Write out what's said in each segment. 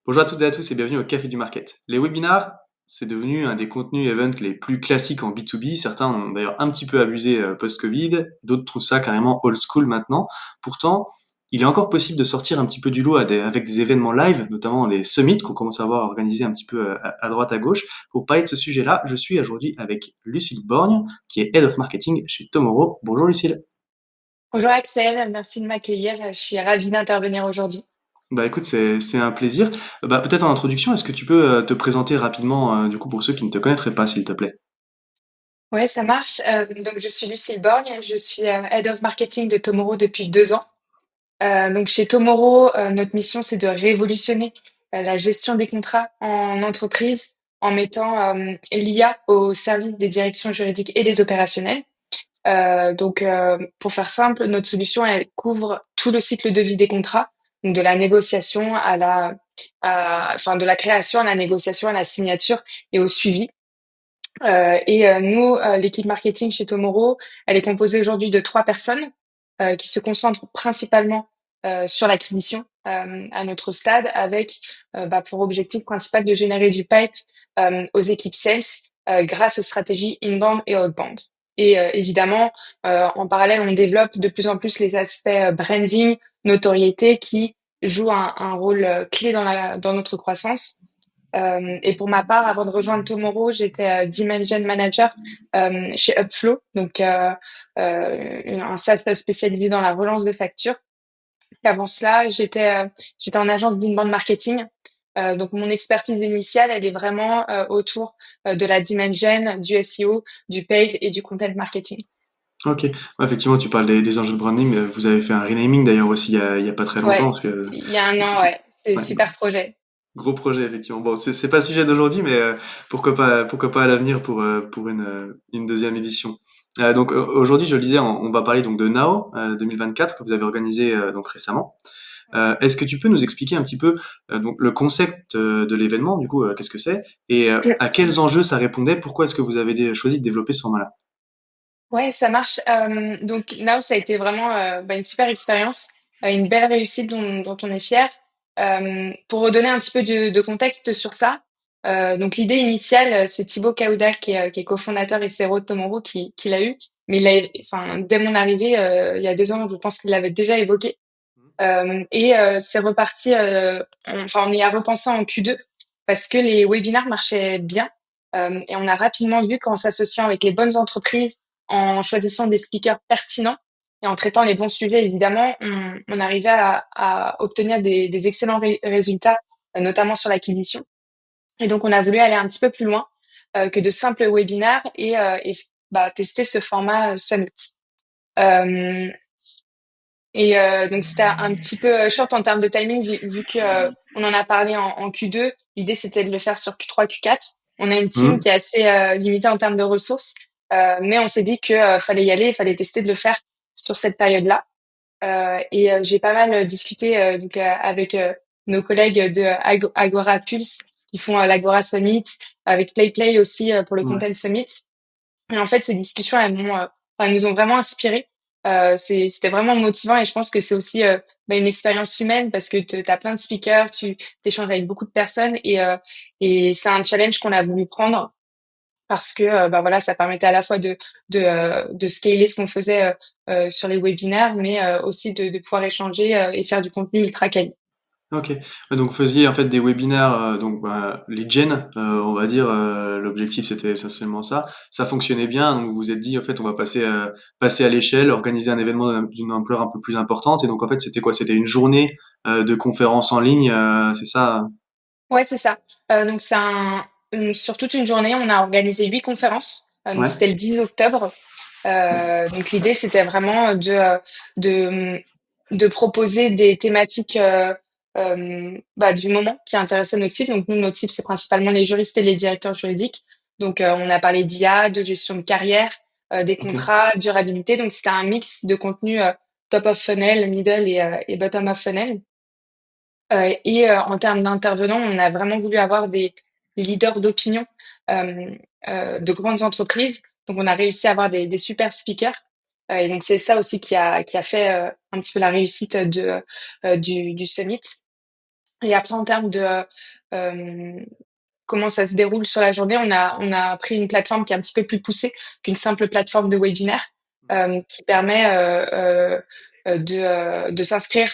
Bonjour à toutes et à tous et bienvenue au Café du Market. Les webinars, c'est devenu un des contenus event les plus classiques en B2B. Certains ont d'ailleurs un petit peu abusé post-Covid, d'autres trouvent ça carrément old school maintenant. Pourtant, il est encore possible de sortir un petit peu du lot avec des événements live, notamment les summits qu'on commence à voir organisés un petit peu à droite à gauche. Pour parler de ce sujet-là, je suis aujourd'hui avec Lucille Borgne, qui est Head of Marketing chez Tomorrow. Bonjour Lucille. Bonjour Axel, merci de m'accueillir. Je suis ravie d'intervenir aujourd'hui. Bah écoute, c'est un plaisir. Bah peut-être en introduction, est-ce que tu peux te présenter rapidement du coup pour ceux qui ne te connaîtraient pas, s'il te plaît? Ouais, ça marche. Donc, je suis Lucille Borgne, je suis Head of Marketing de Tomorrow depuis 2 ans. Donc, chez Tomorrow, notre mission, c'est de révolutionner la gestion des contrats en entreprise en mettant l'IA au service des directions juridiques et des opérationnels. Pour faire simple, notre solution, elle couvre tout le cycle de vie des contrats, donc de la négociation enfin, de la création à la négociation, à la signature et au suivi. Nous, l'équipe marketing chez Tomorrow, elle est composée aujourd'hui de 3 personnes qui se concentrent principalement sur l'acquisition à notre stade, avec pour objectif principal de générer du pipe aux équipes sales grâce aux stratégies inbound et outbound. Évidemment, en parallèle, on développe de plus en plus les aspects branding, notoriété qui jouent un rôle clé dans notre croissance. Et pour ma part, avant de rejoindre Tomorrow, j'étais Dimension Manager chez Upflow, un SaaS spécialisé dans la relance de factures. Et avant cela, j'étais en agence d'inbound marketing. Donc mon expertise initiale, elle est vraiment autour de la Dimension, du SEO, du paid et du content marketing. Ok, ouais, effectivement, tu parles des enjeux de branding. Vous avez fait un renaming d'ailleurs aussi il y a pas très longtemps, Ouais, parce que il y a un an, ouais, c'est un ouais, super projet. gros projet effectivement. Bon, c'est pas le sujet d'aujourd'hui, mais pourquoi pas à l'avenir pour une deuxième édition. Donc aujourd'hui, je le disais, on va parler donc de Now 2024 que vous avez organisé donc récemment. Est-ce que tu peux nous expliquer un petit peu donc le concept de l'événement, du coup, qu'est-ce que c'est et à quels enjeux ça répondait? Pourquoi est-ce que vous avez choisi de développer ce format-là? Ouais, ça marche. Donc Now, ça a été vraiment une super expérience, une belle réussite dont on est fier. Pour redonner un petit peu de contexte sur ça, donc l'idée initiale, c'est Thibaut Kaouda qui est cofondateur et CRO de Tomorrow qui l'a eu. Mais enfin, dès mon arrivée, il y a 2 ans, je pense qu'il l'avait déjà évoqué. C'est reparti, on y a repensé en Q2 parce que les webinars marchaient bien. Et on a rapidement vu qu'en s'associant avec les bonnes entreprises, en choisissant des speakers pertinents et en traitant les bons sujets, évidemment, on arrivait à obtenir des excellents résultats, notamment sur l'acquisition. Et donc, on a voulu aller un petit peu plus loin que de simples webinars tester ce format Summit. Euh, donc c'était un petit peu short en termes de timing vu que on en a parlé en Q2. L'idée c'était de le faire sur Q3, Q4. On a une team qui est assez limitée en termes de ressources, mais on s'est dit que fallait y aller, il fallait tester de le faire sur cette période-là. J'ai pas mal discuté avec nos collègues de Agora Pulse qui font l'Agora Summit, avec PlayPlay aussi pour le Ouais. Content Summit. Et en fait, ces discussions, elles nous ont vraiment inspirés. C'était vraiment motivant et je pense que c'est aussi une expérience humaine parce que tu as plein de speakers, tu échanges avec beaucoup de personnes et c'est un challenge qu'on a voulu prendre parce que voilà, ça permettait à la fois de scaler ce qu'on faisait sur les webinaires, mais aussi de pouvoir échanger et faire du contenu ultra quali. Ok. Ouais, donc vous faisiez en fait des webinaires, donc lead gen, on va dire. L'objectif c'était essentiellement ça. Ça fonctionnait bien, donc vous vous êtes dit en fait on va passer à l'échelle, organiser un événement d'une ampleur un peu plus importante. Et donc en fait c'était quoi? C'était une journée de conférences en ligne, c'est ça? Ouais, c'est ça. Donc sur toute une journée, on a organisé 8 conférences. Donc Ouais. c'était le 10 octobre. Donc l'idée, c'était vraiment de, de proposer des thématiques du moment qui intéressaient notre cible. Donc nous, notre cible, c'est principalement les juristes et les directeurs juridiques. Donc on a parlé d'IA, de gestion de carrière, des Ok. contrats, durabilité. Donc c'était un mix de contenu top of funnel, middle et bottom of funnel. En termes d'intervenants, on a vraiment voulu avoir des leaders d'opinion de grandes entreprises. Donc, on a réussi à avoir des super speakers. Et donc, c'est ça aussi qui a fait un petit peu la réussite du summit. Et après, en termes de comment ça se déroule sur la journée, on a pris une plateforme qui est un petit peu plus poussée qu'une simple plateforme de webinaire, qui permet de s'inscrire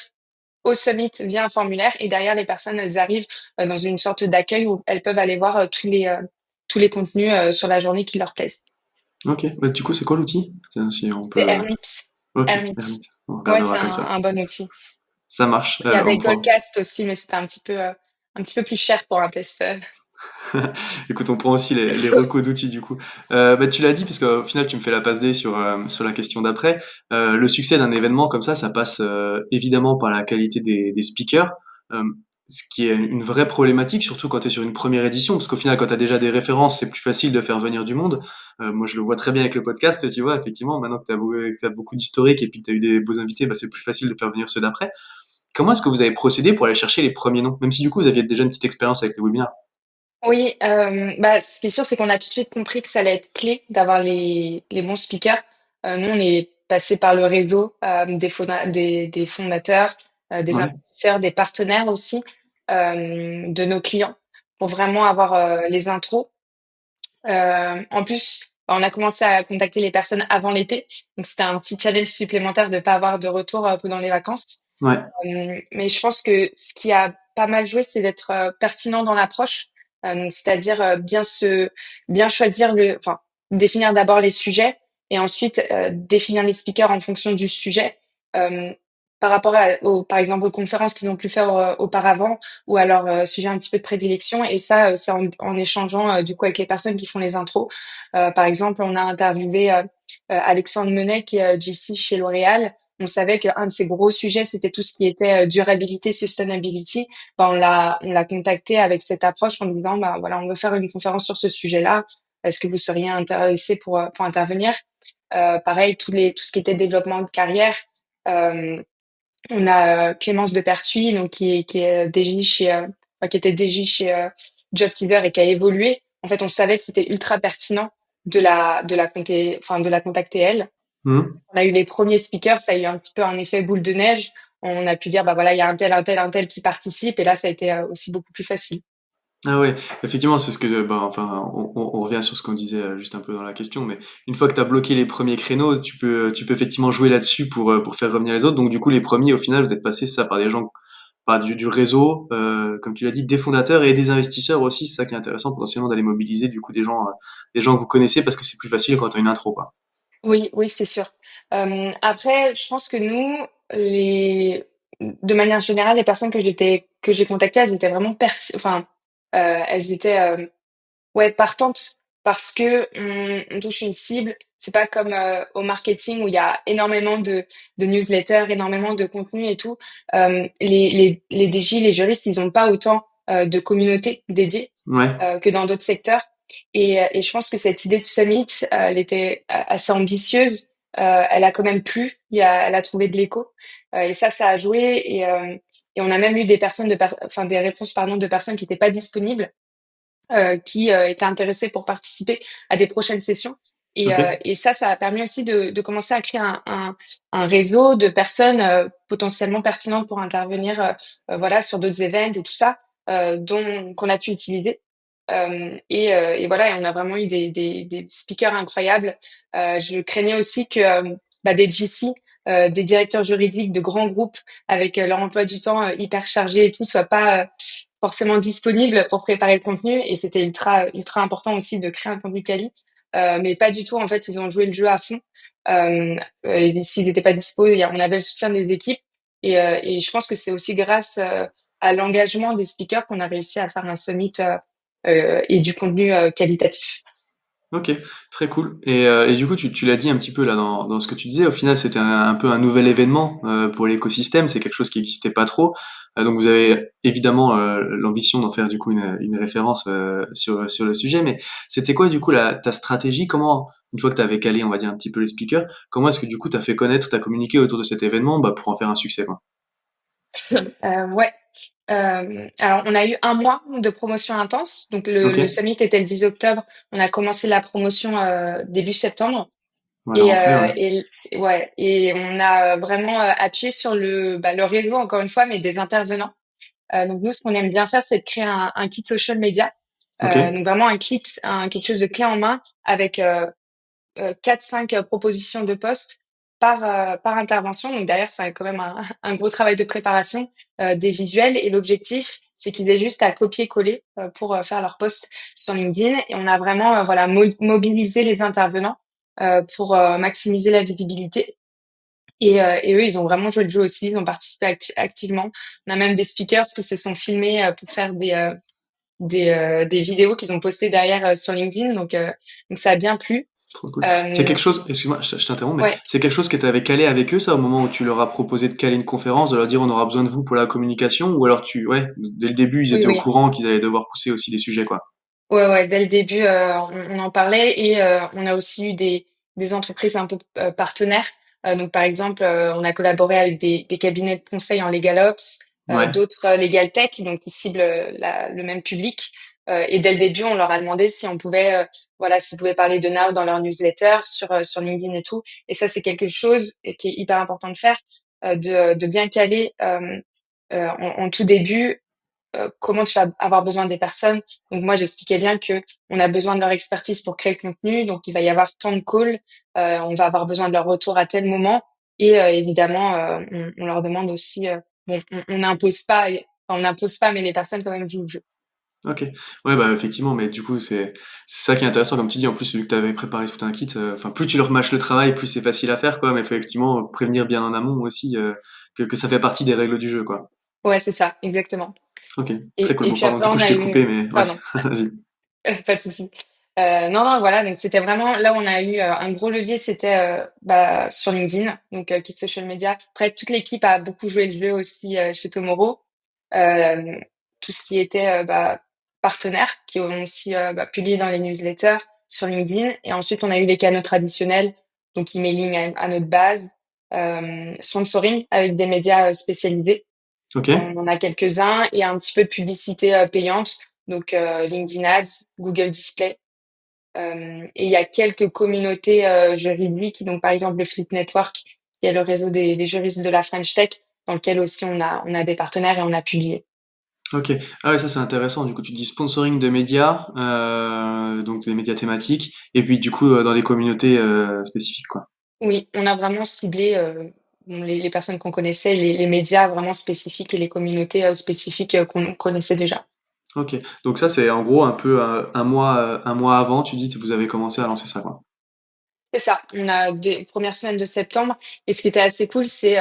au summit via un formulaire. Et derrière, les personnes, elles arrivent dans une sorte d'accueil où elles peuvent aller voir tous les contenus sur la journée qui leur plaisent. Ok, bah, du coup, c'est quoi l'outil? Tiens, si on C'était peut. Hermit. Ok, Hermit. Hermit. On Ouais, c'est regardera comme un, ça. un bon outil. Ça marche. Il y On avait prend. Goldcast aussi, mais c'était un petit peu plus cher pour un test. Écoute, on prend aussi les recos d'outils du coup. Bah, tu l'as dit, parce qu'au final, tu me fais la passe D sur la question d'après. Le succès d'un événement comme ça passe évidemment par la qualité des speakers, euh, ce qui est une vraie problématique, surtout quand tu es sur une première édition, parce qu'au final, quand tu as déjà des références, c'est plus facile de faire venir du monde. Moi, je le vois très bien avec le podcast, tu vois, effectivement, maintenant que tu as beaucoup d'historique et puis que tu as eu des beaux invités, bah, c'est plus facile de faire venir ceux d'après. Comment est-ce que vous avez procédé pour aller chercher les premiers noms, même si du coup, vous aviez déjà une petite expérience avec les webinaires? Oui, bah, ce qui est sûr, c'est qu'on a tout de suite compris que ça allait être clé d'avoir les bons speakers. Nous, on est passé par le réseau des fondateurs, des Ouais. investisseurs, des partenaires aussi, de nos clients, pour vraiment avoir les intros. En plus, on a commencé à contacter les personnes avant l'été, donc c'était un petit challenge supplémentaire de pas avoir de retour pendant les vacances. Ouais. Mais je pense que ce qui a pas mal joué, c'est d'être pertinent dans l'approche. Donc c'est-à-dire bien choisir enfin définir d'abord les sujets et ensuite définir les speakers en fonction du sujet. Euh, Par rapport par exemple aux conférences qu'ils ont pu faire auparavant ou à leur sujet un petit peu de prédilection. Et ça, c'est en échangeant du coup avec les personnes qui font les intros. Par exemple, on a interviewé Alexandre Menet qui est GC chez L'Oréal. On savait qu'un de ses gros sujets, c'était tout ce qui était durabilité, sustainability. Ben, on l'a contacté avec cette approche en disant, bah, voilà, on veut faire une conférence sur ce sujet-là. Est-ce que vous seriez intéressé pour intervenir? Pareil, tout ce qui était développement de carrière. Euh, on a Clémence de Pertuis, donc qui est DJ enfin, qui était DJ chez JobTeaser et qui a évolué. En fait, on savait que c'était ultra pertinent de la contacter elle. Mhm. On a eu les premiers speakers, ça a eu un petit peu un effet boule de neige. On a pu dire, bah voilà, il y a un tel, un tel, un tel qui participe, et là, ça a été aussi beaucoup plus facile. Ah ouais, effectivement, c'est ce que, bah, enfin, on revient sur ce qu'on disait juste un peu dans la question, mais une fois que tu as bloqué les premiers créneaux, tu peux effectivement jouer là-dessus pour faire revenir les autres. Donc du coup, les premiers, au final, vous êtes passé ça par des gens, par du réseau, comme tu l'as dit, des fondateurs et des investisseurs aussi. C'est ça qui est intéressant, potentiellement d'aller mobiliser du coup des gens que vous connaissez parce que c'est plus facile quand tu as une intro, quoi. Oui, oui, c'est sûr. Après, je pense que nous, de manière générale, les personnes que j'ai contactées, elles étaient vraiment enfin, elles étaient ouais, partante parce que on touche une cible. C'est pas comme au marketing où il y a énormément de newsletters, énormément de contenu et tout. Les DJ, les juristes, ils ont pas autant de communautés dédiées Ouais. que dans d'autres secteurs. Et je pense que cette idée de summit, elle était assez ambitieuse. Elle a quand même plu. Elle a trouvé de l'écho. Et ça a joué. Et on a même eu enfin des réponses pardon de personnes qui n'étaient pas disponibles qui étaient intéressés pour participer à des prochaines sessions. Et, Ok. ça a permis aussi de commencer à créer un réseau de personnes potentiellement pertinentes pour intervenir voilà, sur d'autres événements et tout ça, qu'on a pu utiliser. Et voilà, et on a vraiment eu des speakers incroyables. Je craignais aussi que bah, des GC, des directeurs juridiques de grands groupes avec leur emploi du temps hyper chargé et tout, soient pas forcément disponible pour préparer le contenu et c'était ultra ultra important aussi de créer un contenu quali. Mais pas du tout, en fait, ils ont joué le jeu à fond. S'ils n'étaient pas dispo, on avait le soutien des équipes et je pense que c'est aussi grâce à l'engagement des speakers qu'on a réussi à faire un summit et du contenu qualitatif. Ok, très cool. Et du coup, tu l'as dit un petit peu là dans ce que tu disais. Au final, c'était un peu un nouvel événement pour l'écosystème. C'est quelque chose qui n'existait pas trop. Donc, vous avez évidemment l'ambition d'en faire du coup une référence sur le sujet. Mais c'était quoi du coup ta stratégie? Comment, une fois que tu avais calé, on va dire un petit peu les speakers, comment est-ce que du coup tu as fait connaître, tu as communiqué autour de cet événement bah, pour en faire un succès, quoi. Ouais. Alors, on a eu un mois de promotion intense. Donc, Ok. le summit était le 10 octobre. On a commencé la promotion début septembre. Ouais, la Et, rentrée, ouais. ouais, et on a vraiment appuyé sur le réseau, encore une fois, mais des intervenants. Donc nous, ce qu'on aime bien faire, c'est de créer un kit social media. Ok, Donc vraiment un kit, quelque chose de clé en main avec 4-5 propositions de postes par intervention. Donc derrière, c'est quand même un gros travail de préparation des visuels. Et l'objectif, c'est qu'ils aient juste à copier-coller pour faire leur post sur LinkedIn. Et on a vraiment voilà mobilisé les intervenants pour maximiser la visibilité. Et eux, ils ont vraiment joué le jeu aussi. Ils ont participé activement. On a même des speakers qui se sont filmés pour faire des vidéos qu'ils ont postées derrière sur LinkedIn. Donc ça a bien plu. trop cool. C'est Euh, quelque chose, excuse-moi, je t'interromps, mais ouais, c'est quelque chose que tu avais calé avec eux, ça, au moment où tu leur as proposé de caler une conférence, de leur dire on aura besoin de vous pour la communication, ou alors ouais, dès le début, ils oui, étaient au oui. courant qu'ils allaient devoir pousser aussi les sujets, quoi. Ouais, ouais, dès le début, on en parlait et on a aussi eu des entreprises un peu partenaires. Donc, par exemple, on a collaboré avec des cabinets de conseil en LegalOps, Ouais, d'autres Legal Tech, donc qui ciblent le même public. Et dès le début, on leur a demandé si on pouvait, voilà, s'ils pouvaient parler de Now dans leur newsletter sur LinkedIn et tout. Et ça, c'est quelque chose qui est hyper important de faire, de bien caler en tout début comment tu vas avoir besoin des personnes. Donc moi, j'expliquais bien que on a besoin de leur expertise pour créer le contenu. Donc il va y avoir tant de calls, on va avoir besoin de leur retour à tel moment. Et évidemment, on leur demande aussi. Bon, on n'impose pas, enfin, on n'impose pas, mais les personnes quand même jouent le jeu. ok. Ouais, bah effectivement, mais du coup, c'est ça qui est intéressant, comme tu dis, en plus, vu que tu avais préparé tout un kit, enfin, plus tu leur mâches le travail, plus c'est facile à faire, quoi, mais il faut effectivement prévenir bien en amont aussi que ça fait partie des règles du jeu, quoi. Ouais, c'est ça, exactement. Ok, très cool. Et Bon, puis pardon, après, du coup, on je a t'ai eu, coupé, mais ouais, pardon. vas-y. Pas de souci. Non, non, voilà. Donc c'était vraiment là où on a eu un gros levier, c'était sur LinkedIn, donc Kit Social Media. Après, toute l'équipe a beaucoup joué le jeu aussi chez Tomorrow. Euh, tout ce qui était partenaires qui ont aussi publié dans les newsletters sur LinkedIn. Et ensuite, on a eu les canaux traditionnels, donc emailing à notre base, sponsoring avec des médias spécialisés. Ok, On en a quelques-uns et un petit peu de publicité payante, donc LinkedIn Ads, Google Display. Et il y a quelques communautés juridiques, donc par exemple le Flip Network, qui est le réseau des juristes de la French Tech, dans lequel aussi on a des partenaires et on a publié. ok. Ah ouais, ça c'est intéressant. Du coup, tu dis sponsoring de médias, donc des médias thématiques, et puis du coup dans des communautés spécifiques, quoi. Oui, on a vraiment ciblé bon, les personnes qu'on connaissait, les médias vraiment spécifiques et les communautés spécifiques qu'on connaissait déjà. Ok. Donc ça c'est en gros un peu un mois avant, tu dis que vous avez commencé à lancer ça, quoi. C'est ça, on a des premières semaines de septembre et ce qui était assez cool, c'est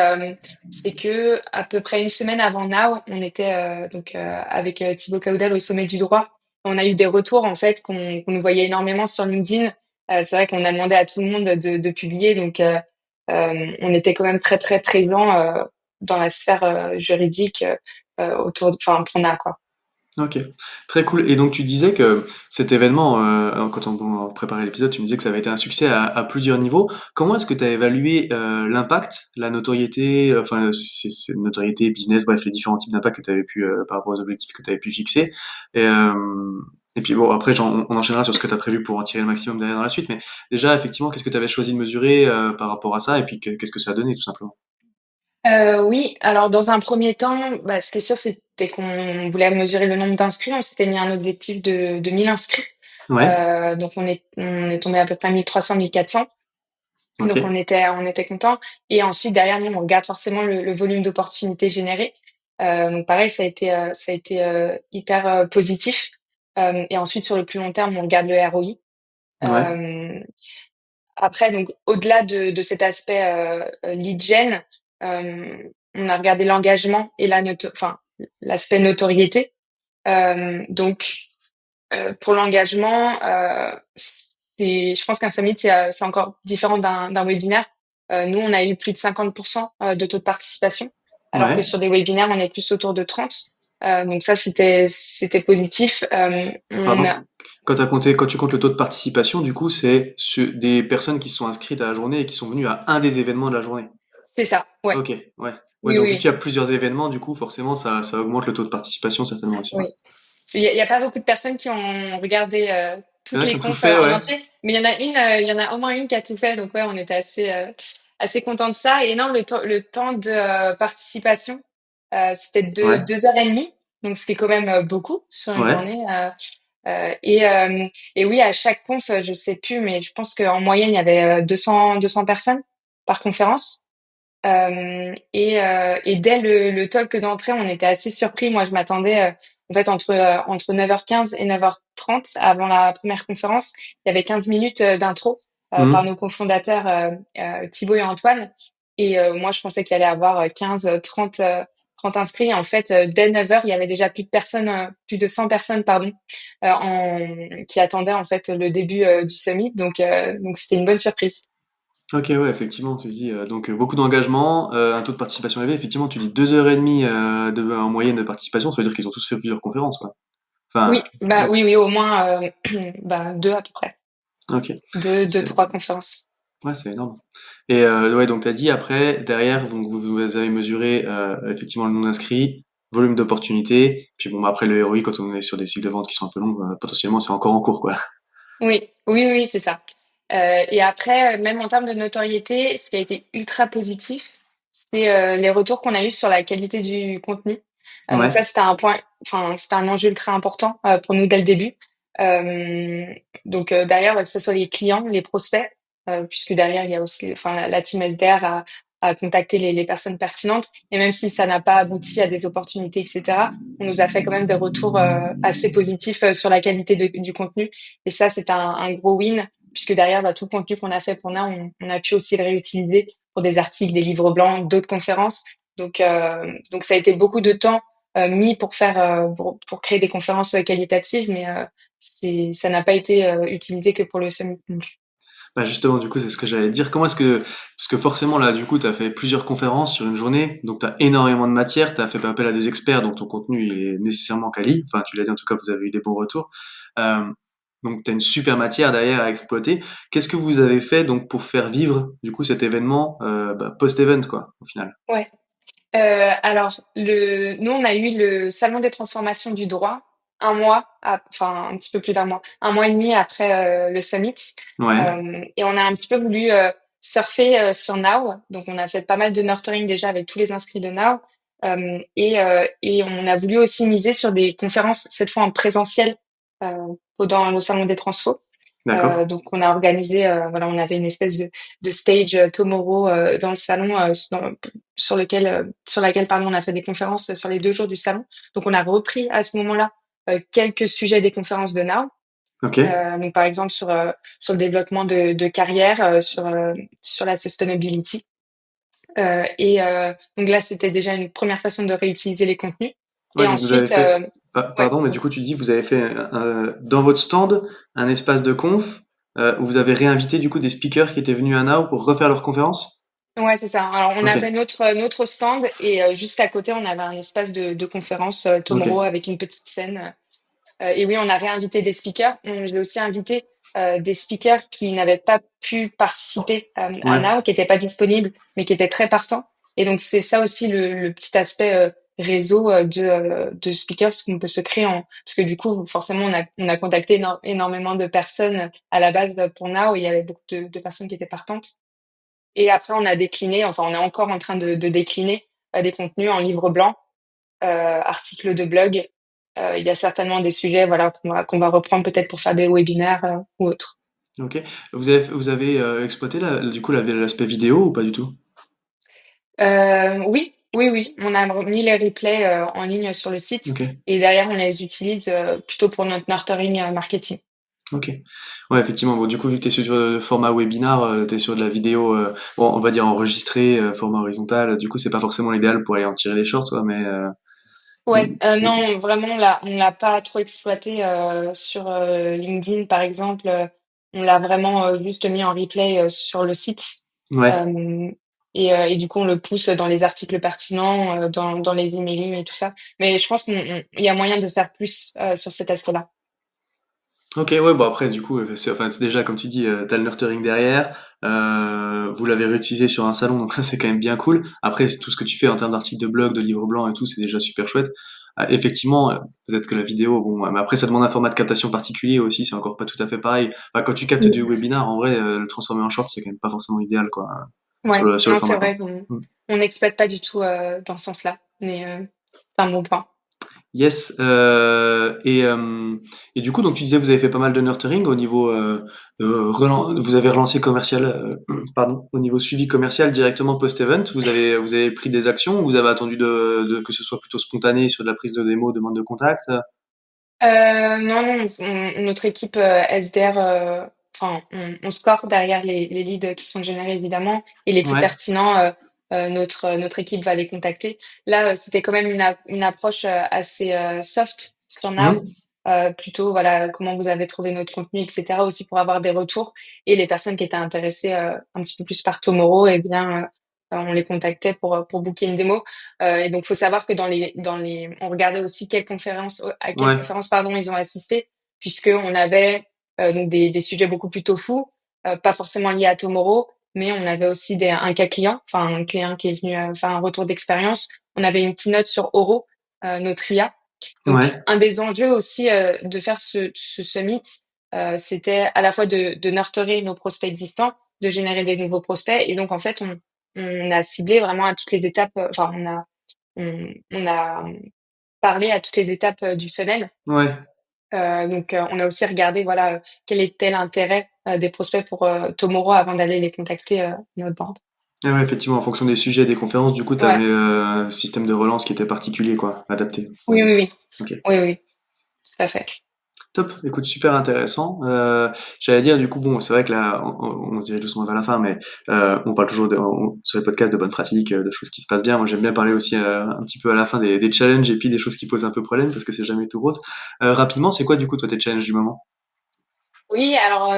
que à peu près une semaine avant Now, on était avec Thibaut Caudel au sommet du droit. On a eu des retours en fait qu'on nous voyait énormément sur LinkedIn. C'est vrai qu'on a demandé à tout le monde de publier, donc on était quand même très très présent dans la sphère juridique enfin pour Now quoi. Ok, très cool. Et donc tu disais que cet événement, quand on préparait l'épisode, tu me disais que ça avait été un succès à plusieurs niveaux. Comment est-ce que tu as évalué l'impact, la notoriété, enfin c'est notoriété, business, bref, les différents types d'impact que tu avais pu, par rapport aux objectifs que tu avais pu fixer. Et, euh, et puis bon, après on enchaînera sur ce que tu as prévu pour en tirer le maximum derrière dans la suite. Mais déjà, effectivement, qu'est-ce que tu avais choisi de mesurer par rapport à ça, et puis qu'est-ce que ça a donné tout simplement. Oui, alors dans un premier temps, ce qui est sûr, c'était qu'on voulait mesurer le nombre d'inscrits. On s'était mis un objectif de 1000 inscrits. Ouais, Donc on est tombé à peu près à 1300, 1400. ok, Donc on était content. Et ensuite derrière nous, on regarde forcément le volume d'opportunités générées. Donc pareil, ça a été hyper positif. Et ensuite sur le plus long terme, on regarde le ROI. ouais, Euh, Après, donc, au-delà de cet aspect lead gen, on a regardé l'engagement et enfin, l'aspect notoriété. Donc, pour l'engagement, je pense qu'un summit, c'est encore différent d'un webinaire. Nous, on a eu plus de 50% de taux de participation, alors que ouais. sur des webinaires, on est plus autour de 30. Donc ça, c'était positif. Pardon. Quand tu comptes le taux de participation, du coup, c'est des personnes qui se sont inscrites à la journée et qui sont venues à un des événements de la journée. C'est ça, ouais. Ok, ouais. Ouais, Oui, donc vu oui, qu'il y a plusieurs événements, du coup, forcément, ça augmente le taux de participation certainement aussi, oui. ouais. Il y a pas beaucoup de personnes qui ont regardé Il y toutes en a qui les ont tout confs fait, en ouais. entier, mais il y en a au moins une qui a tout fait, donc ouais, on était assez contents de ça. Et non, le temps de participation, c'était Ouais. 2 heures et demie. donc c'était quand même beaucoup sur une Ouais. journée. Euh, et, euh, et oui, à chaque conf, je sais plus, mais je pense qu'en moyenne, il y avait 200 personnes par conférence. Et dès le talk d'entrée, on était assez surpris. Moi, je m'attendais, en fait, entre 9h15 et 9h30, avant la première conférence, il y avait 15 minutes d'intro par Mhm. nos cofondateurs Thibaut et Antoine. Et moi, je pensais qu'il allait y avoir 15, 30, 30 inscrits. Et en fait, dès 9h, il y avait déjà plus de personnes, plus de 100 personnes, pardon, qui attendaient en fait le début du summit. Donc c'était une bonne surprise. Ok, ouais, effectivement, tu dis donc beaucoup d'engagement, un taux de participation élevé. Effectivement, tu dis 2 heures et demie en moyenne de participation, ça veut dire qu'ils ont tous fait plusieurs conférences, quoi. Enfin, Oui, bah ouais, oui, oui, au moins bah, deux à peu près. ok. Deux, C'est- trois conférences. Ouais, c'est énorme. Et ouais, donc tu as dit après, derrière, vous avez mesuré effectivement le nombre d'inscrits, volume d'opportunités, puis bon, bah, après le ROI, quand on est sur des cycles de vente qui sont un peu longs, potentiellement c'est encore en cours, quoi. Oui, oui, oui, c'est ça. Et après, même en termes de notoriété, ce qui a été ultra positif, c'est les retours qu'on a eus sur la qualité du contenu. Donc ça, Ouais, c'était un point, enfin, c'était un enjeu ultra important pour nous dès le début. Euh, donc derrière, que ce soit les clients, les prospects, puisque derrière, il y a aussi, enfin, la team SDR a contacté les personnes pertinentes. Et même si ça n'a pas abouti à des opportunités, etc., on nous a fait quand même des retours assez positifs sur la qualité du contenu. Et ça, c'est un gros win, puisque derrière, bah, tout le contenu qu'on a fait pour Now, on a pu aussi le réutiliser pour des articles, des livres blancs, d'autres conférences. Donc ça a été beaucoup de temps mis pour faire, pour créer des conférences qualitatives, mais ça n'a pas été utilisé que pour le summit. bah justement, du coup, c'est ce que j'allais te dire. Comment est-ce que, parce que forcément, là, du coup, tu as fait plusieurs conférences sur une journée, donc tu as énormément de matière, tu as fait appel à des experts, donc ton contenu il est nécessairement quali. Enfin, tu l'as dit, en tout cas, vous avez eu des bons retours. Euh, donc, tu as une super matière derrière à exploiter. Qu'est-ce que vous avez fait donc pour faire vivre, du coup, cet événement post-event, quoi, au final? Ouais. Alors, nous, on a eu le Salon des transformations du droit un mois, enfin un petit peu plus d'un mois, un mois et demi après le summit. Ouais, Et on a un petit peu voulu surfer sur Now. Donc, on a fait pas mal de nurturing déjà avec tous les inscrits de Now. Et on a voulu aussi miser sur des conférences, cette fois en présentiel, dans le Salon des transfos. d'accord. Donc on a organisé, voilà, on avait une espèce de stage tomorrow dans le salon sur laquelle pardon, on a fait des conférences sur les 2 jours du salon. Donc on a repris à ce moment-là quelques sujets des conférences de Now. Ok. Donc par exemple sur le développement de carrière, sur la sustainability. Donc là c'était déjà une première façon de réutiliser les contenus. Ouais, Et donc vous avez ensuite, fait, ouais, pardon, mais du coup, tu dis, vous avez fait dans votre stand un espace de conf où vous avez réinvité du coup des speakers qui étaient venus à Now pour refaire leur conférence? ouais, c'est ça. Alors, on Ok, avait notre stand et juste à côté, on avait un espace de conférence ok, Tomorrow avec une petite scène. Et oui, on a réinvité des speakers. J'ai aussi invité des speakers qui n'avaient pas pu participer à ouais, Now, qui n'étaient pas disponibles, mais qui étaient très partants. Et donc, c'est ça aussi le petit aspect réseau de speakers qu'on peut se créer parce que du coup, forcément, on a contacté énormément de personnes à la base pour Now et il y avait beaucoup de personnes qui étaient partantes. Et après, on a décliné, enfin, on est encore en train de décliner des contenus en livre blanc, articles de blog. Il y a certainement des sujets, voilà, qu'on va reprendre peut-être pour faire des webinaires ou autres. ok. Vous avez exploité du coup l'aspect vidéo ou pas du tout? Oui, oui, oui. On a mis les replays en ligne sur le site Ok, et derrière, on les utilise plutôt pour notre nurturing marketing. ok. Ouais, effectivement. Bon, du coup, vu que tu es sur le format webinar, tu es sur de la vidéo, bon, on va dire enregistrée, format horizontal. Du coup, c'est pas forcément l'idéal pour aller en tirer les shorts, quoi, Ouais, mais- non, vraiment, on l'a pas trop exploité sur LinkedIn, par exemple. On l'a vraiment juste mis en replay sur le site. ouais. Euh, et du coup, on le pousse dans les articles pertinents, dans les emailing et tout ça. Mais je pense qu'il y a moyen de faire plus sur cet aspect-là. Ok, ouais, bon après, du coup, enfin, c'est déjà, comme tu dis, t'as le nurturing derrière, vous l'avez réutilisé sur un salon, donc ça, c'est quand même bien cool. Après, c'est tout ce que tu fais en termes d'articles de blog, de livres blancs et tout, c'est déjà super chouette. Effectivement, peut-être que la vidéo, bon, mais après, ça demande un format de captation particulier aussi, c'est encore pas tout à fait pareil. Enfin, quand tu captes du Mm. webinar, en vrai, le transformer en short, c'est quand même pas forcément idéal, quoi, Ouais, sur le non, format, c'est quoi. vrai qu'on Mm. on n'exploite pas du tout dans ce sens-là. Mais c'est un bon point. Yes. Et du coup, donc tu disais, vous avez fait pas mal de nurturing au niveau, vous avez relancé commercial, pardon, au niveau suivi commercial directement post-event. Vous avez pris des actions ou vous avez attendu que ce soit plutôt spontané sur de la prise de démo, demande de contact? Non, non, notre équipe SDR, enfin, on score derrière les leads qui sont générés évidemment, et les plus Ouais. pertinents, notre équipe va les contacter. Là, c'était quand même une approche assez soft sur Now, Mhm. plutôt voilà comment vous avez trouvé notre contenu, etc. Aussi pour avoir des retours, et les personnes qui étaient intéressées un petit peu plus par Tomorrow, eh bien, on les contactait pour booker une démo. Et donc, faut savoir que on regardait aussi à quelles Ouais. conférences, pardon, ils ont assisté, puisque on avait donc des sujets beaucoup plus tofu, pas forcément liés à Tomorrow, mais on avait aussi un cas client, enfin un client qui est venu faire un retour d'expérience. On avait une keynote sur Oro, notre IA. Donc, Ouais. un des enjeux aussi de faire ce summit, c'était à la fois de nurturer nos prospects existants, de générer des nouveaux prospects, et donc en fait, on a ciblé vraiment à toutes les étapes. Enfin, on a parlé à toutes les étapes du funnel. Ouais. On a aussi regardé, voilà, quel était l'intérêt des prospects pour Tomorrow avant d'aller les contacter notre bande. Ah ouais, effectivement, en fonction des sujets et des conférences, du coup, tu Ouais. avais un système de relance qui était particulier, quoi, adapté. Oui, oui, oui. Ok. Oui, oui, tout à fait. Top, écoute, super intéressant. J'allais dire, du coup, bon, c'est vrai que là, on se dirige doucement vers la fin, mais on parle toujours sur les podcasts de bonnes pratiques, de choses qui se passent bien. Moi, j'aime bien parler aussi un petit peu à la fin des challenges et puis des choses qui posent un peu problème parce que c'est jamais tout rose. Rapidement, c'est quoi, du coup, toi, tes challenges du moment? Oui, alors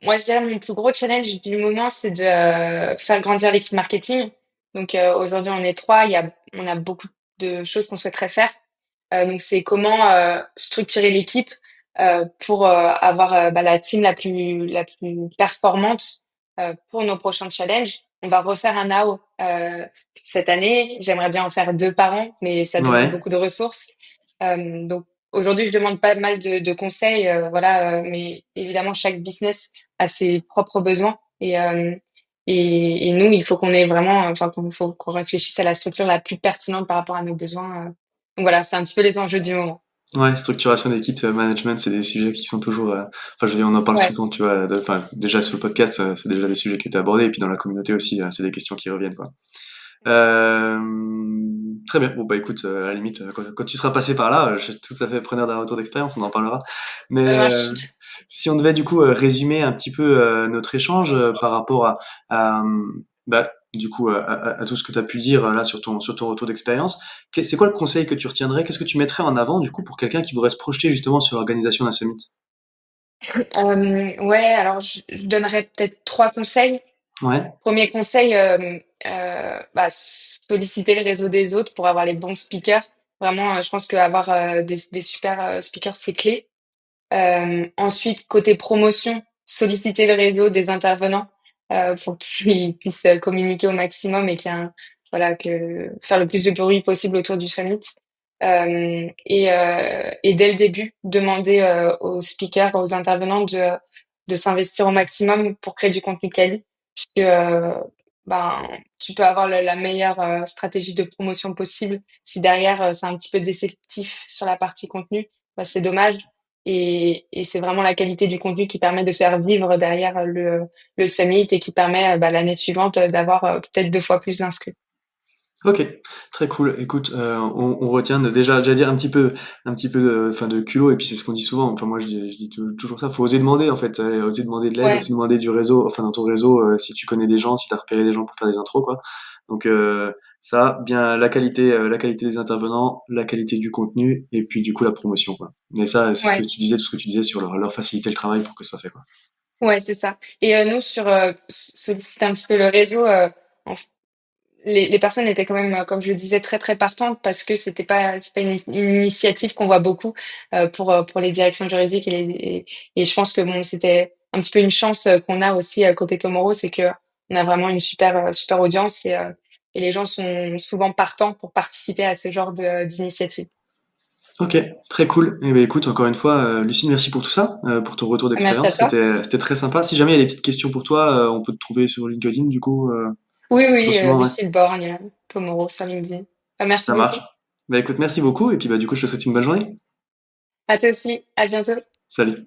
moi je dirais mon plus gros challenge du moment, c'est de faire grandir l'équipe marketing. Donc aujourd'hui on est trois, on a beaucoup de choses qu'on souhaiterait faire. Donc c'est comment structurer l'équipe pour avoir la team la plus performante pour nos prochains challenges. On va refaire un NOW cette année. J'aimerais bien en faire 2 par an, mais ça demande Ouais, beaucoup de ressources. Donc aujourd'hui, je demande pas mal de conseils, voilà, mais évidemment chaque business a ses propres besoins, et nous, il faut qu'on ait vraiment, enfin qu'on faut qu'on réfléchisse à la structure la plus pertinente par rapport à nos besoins. Donc voilà, c'est un petit peu les enjeux du moment. ouais, structuration d'équipe, management, c'est des sujets qui sont toujours, enfin, je veux dire, on en parle Ouais. souvent, tu vois, enfin, déjà sur le podcast, c'est déjà des sujets qui étaient abordés, et puis dans la communauté aussi, c'est des questions qui reviennent, quoi. Euh, Très bien. Bon, bah écoute, à la limite, quand tu seras passé par là, je suis tout à fait preneur d'un retour d'expérience, on en parlera. Ça Mais marche. si on devait du coup résumer un petit peu notre échange par rapport à, bah, du coup, à tout ce que tu as pu dire là sur ton retour d'expérience, c'est quoi le conseil que tu retiendrais? Qu'est-ce que tu mettrais en avant du coup pour quelqu'un qui voudrait se projeter justement sur l'organisation d'un summit? Ouais, alors je donnerais peut-être 3 conseils. Ouais, Premier conseil, solliciter le réseau des autres pour avoir les bons speakers. Vraiment, je pense qu'avoir des super speakers, c'est clé. Ensuite, côté promotion, solliciter le réseau des intervenants pour qu'ils puissent communiquer au maximum et voilà, que faire le plus de bruit possible autour du summit. Et dès le début, demander aux speakers, aux intervenants de s'investir au maximum pour créer du contenu quali, puisque ben, tu peux avoir la meilleure stratégie de promotion possible. Si derrière, c'est un petit peu déceptif sur la partie contenu, bah, c'est dommage. Et c'est vraiment la qualité du contenu qui permet de faire vivre derrière le summit et qui permet l'année suivante d'avoir peut-être 2 fois plus d'inscrits. ok, très cool. Écoute, on retient déjà, j'allais dire un petit peu, enfin de culot. Et puis c'est ce qu'on dit souvent. Enfin moi je dis toujours ça. Faut oser demander en fait, oser demander de l'aide, Ouais, oser demander du réseau, enfin dans ton réseau, si tu connais des gens, si t'as repéré des gens pour faire des intros quoi. Donc ça, bien la qualité des intervenants, la qualité du contenu, et puis du coup la promotion quoi. Mais ça, c'est ce que ouais, tu disais, tout ce que tu disais sur leur faciliter le travail pour que ce soit fait quoi. ouais, c'est ça. Et nous, sur solliciter un petit peu le réseau, les personnes étaient quand même, comme je le disais, très très partantes parce que c'est pas une initiative qu'on voit beaucoup pour les directions juridiques et je pense que bon, c'était un petit peu une chance qu'on a aussi côté Tomorrow, c'est que on a vraiment une super audience et les gens sont souvent partants pour participer à ce genre d'initiative. Ok, très cool. Eh ben écoute, encore une fois, Lucie, merci pour tout ça, pour ton retour Merci à d'expérience. toi. C'était très sympa. Si jamais il y a des petites questions pour toi, on peut te trouver sur LinkedIn, du coup, Oui, oui, doucement, ouais. Lucille Borgne, Tomorrow sur LinkedIn. Merci Ça marche. beaucoup. Bah écoute, merci beaucoup et puis bah du coup je te souhaite une bonne journée. À toi aussi, à bientôt. Salut.